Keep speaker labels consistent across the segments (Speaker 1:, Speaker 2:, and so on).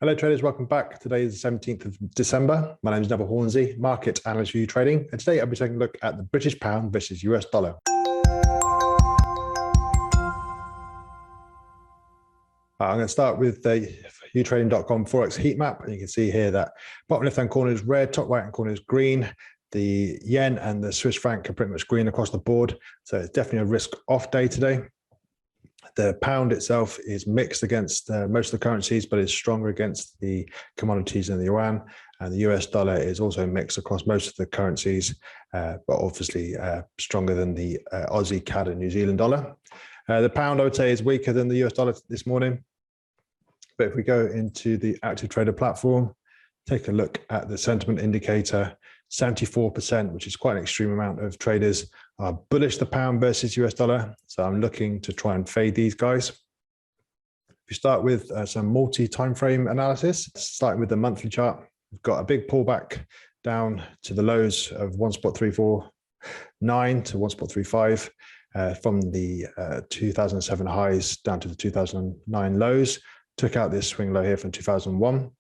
Speaker 1: Hello traders, welcome back. Today is the 17th of December. My name is Neville Hornsey, market analyst for YouTrading. And today I'll be taking a look at the British pound versus US dollar. I'm going to start with the YouTrading.com Forex Heat Map. And you can see here that bottom left-hand corner is red, top right-hand corner is green. The yen and the Swiss franc are pretty much green across the board. So it's definitely a risk-off day today. The pound itself is mixed against most of the currencies, but is stronger against the commodities and the yuan. And the US dollar is also mixed across most of the currencies, but obviously stronger than the Aussie, CAD, and New Zealand dollar. The pound, I would say, is weaker than the US dollar this morning. But if we go into the active trader platform, take a look at the sentiment indicator, 74%, which is quite an extreme amount of traders are bullish the pound versus US dollar. So I'm looking to try and fade these guys. If you start with some multi-timeframe analysis, starting with the monthly chart, we've got a big pullback down to the lows of 1.349 to 1.35 from the 2007 highs down to the 2009 lows. Took out this swing low here from 2001.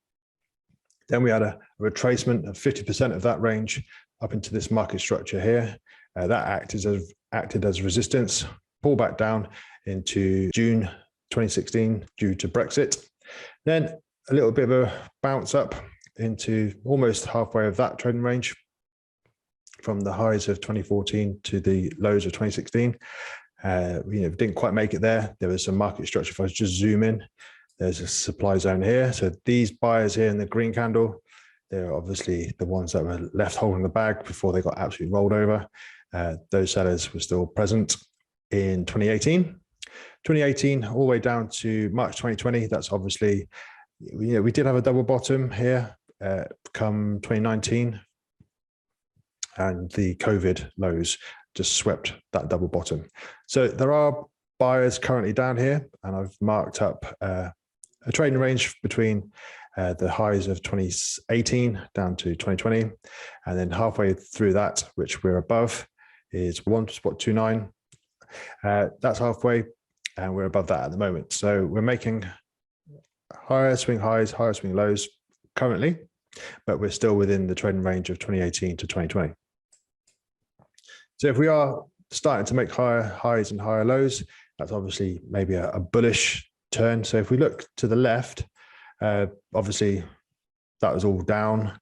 Speaker 1: Then we had a retracement of 50% of that range up into this market structure here. That acted as resistance, pull back down into June 2016 due to Brexit. Then a little bit of a bounce up into almost halfway of that trading range from the highs of 2014 to the lows of 2016. Didn't quite make it there. There was some market structure. If I just zoom in, there's a supply zone here. So these buyers here in the green candle, they're obviously the ones that were left holding the bag before they got absolutely rolled over. Those sellers were still present in 2018. 2018 all the way down to March 2020. That's obviously, we did have a double bottom here come 2019. And the COVID lows just swept that double bottom. So there are buyers currently down here, and I've marked up a trading range between the highs of 2018 down to 2020, and then halfway through that, which we're above, is 1.29. That's halfway, and we're above that at the moment. So we're making higher swing highs, higher swing lows currently, but we're still within the trading range of 2018 to 2020. So if we are starting to make higher highs and higher lows, that's obviously maybe a bullish turn. So if we look to the left, obviously that was all down.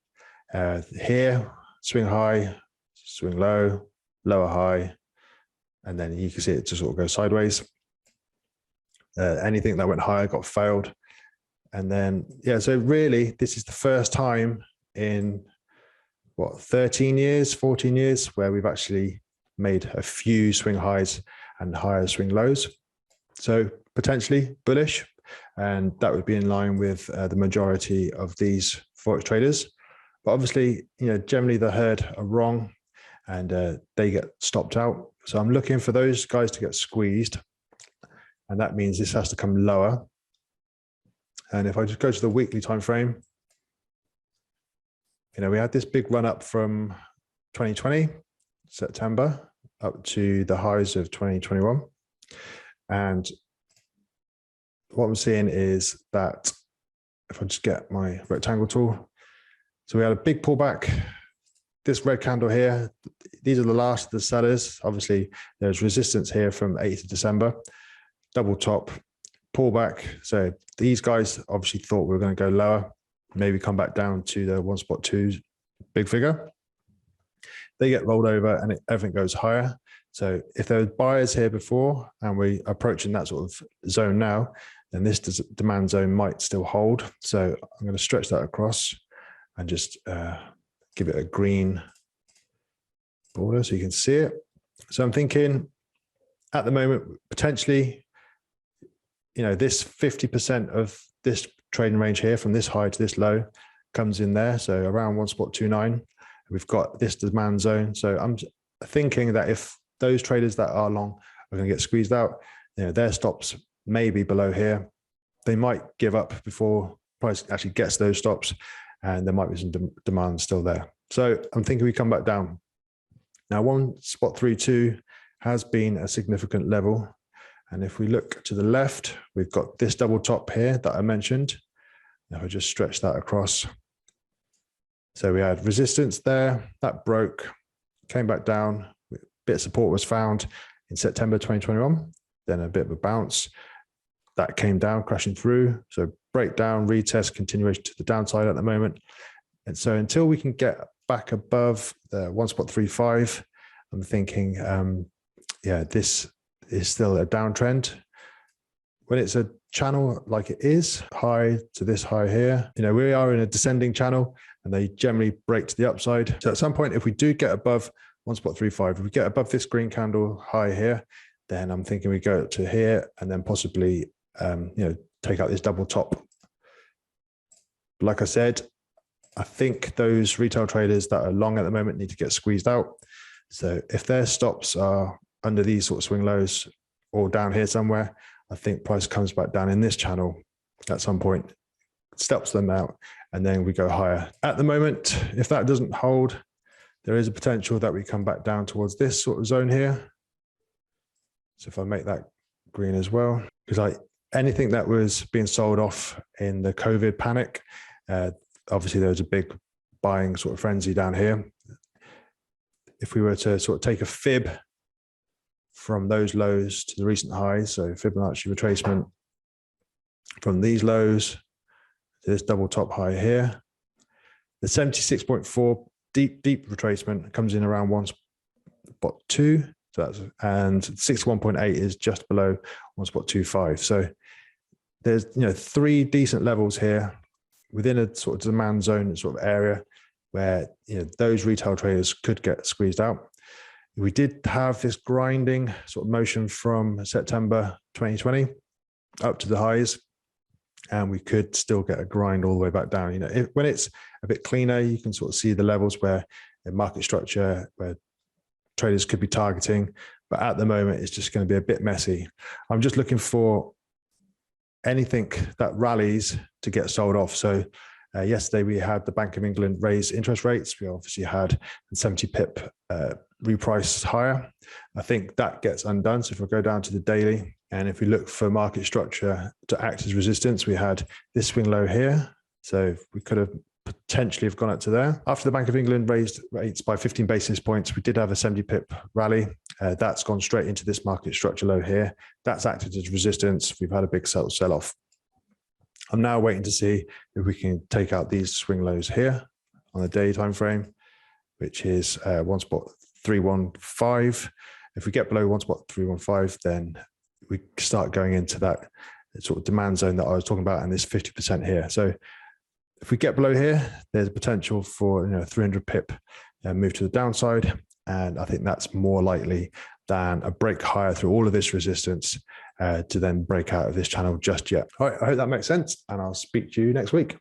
Speaker 1: Here, swing high, swing low, lower high, and then you can see it just sort of go sideways. Anything that went higher got failed. And then, so really this is the first time in 13 years, 14 years, where we've actually made a few swing highs and higher swing lows. So potentially bullish, and that would be in line with the majority of these Forex traders. But obviously, generally the herd are wrong and they get stopped out. So I'm looking for those guys to get squeezed, and that means this has to come lower. And if I just go to the weekly time frame, we had this big run up from 2020, September, up to the highs of 2021. And what I'm seeing is that if I just get my rectangle tool, so we had a big pullback. This red candle here, these are the last of the sellers. Obviously, there's resistance here from 8th of December, double top, pullback. So these guys obviously thought we were going to go lower, maybe come back down to the 1.2 big figure. They get rolled over and everything goes higher. So if there were buyers here before and we're approaching that sort of zone now, then this demand zone might still hold. So I'm going to stretch that across and just give it a green border so you can see it. So I'm thinking at the moment, potentially, this 50% of this trading range here from this high to this low comes in there. So around 1.29, we've got this demand zone. So I'm thinking that if those traders that are long are going to get squeezed out, their stops may be below here. They might give up before price actually gets those stops, and there might be some demand still there. So I'm thinking we come back down. Now 1.32 has been a significant level. And if we look to the left, we've got this double top here that I mentioned. If I just stretch that across. So we had resistance there, that broke, came back down, a bit of support was found in September 2021, then a bit of a bounce. That came down, crashing through. So breakdown, retest, continuation to the downside at the moment. And so until we can get back above the 1.35, I'm thinking, yeah, this is still a downtrend. When it's a channel like it is, high to this high here, we are in a descending channel and they generally break to the upside. So at some point, if we do get above 1.35, if we get above this green candle high here, then I'm thinking we go to here and then possibly, take out this double top. Like I said, I think those retail traders that are long at the moment need to get squeezed out. So if their stops are under these sort of swing lows or down here somewhere, I think price comes back down in this channel at some point, steps them out, and then we go higher. At the moment, if that doesn't hold, there is a potential that we come back down towards this sort of zone here. So if I make that green as well, because anything that was being sold off in the COVID panic, obviously there was a big buying sort of frenzy down here. If we were to sort of take a fib from those lows to the recent highs, so Fibonacci retracement from these lows to this double top high here, the 76.4 deep retracement comes in around 1.2. So that's, and 61.8 is just below 1.25. So there's 3 decent levels here within a sort of demand zone sort of area where those retail traders could get squeezed out. We did have this grinding sort of motion from September 2020 up to the highs, and we could still get a grind all the way back down. When it's a bit cleaner, you can sort of see the levels where the market structure, where traders could be targeting, but at the moment it's just going to be a bit messy. I'm just looking for anything that rallies to get sold off. So yesterday we had the Bank of England raise interest rates. We obviously had 70 pip reprice higher. I think that gets undone. So if we go down to the daily, and if we look for market structure to act as resistance, we had this swing low here. So we could have potentially have gone up to there. After the Bank of England raised rates by 15 basis points, we did have a 70 pip rally. That's gone straight into this market structure low here. That's acted as resistance. We've had a big sell-off. I'm now waiting to see if we can take out these swing lows here on the daily time frame, which is 1.315. If we get below 1.315, then we start going into that sort of demand zone that I was talking about, and this 50% here. So if we get below here, there's a potential for 300 pip move to the downside, and I think that's more likely than a break higher through all of this resistance to then break out of this channel just yet. All right, I hope that makes sense, and I'll speak to you next week.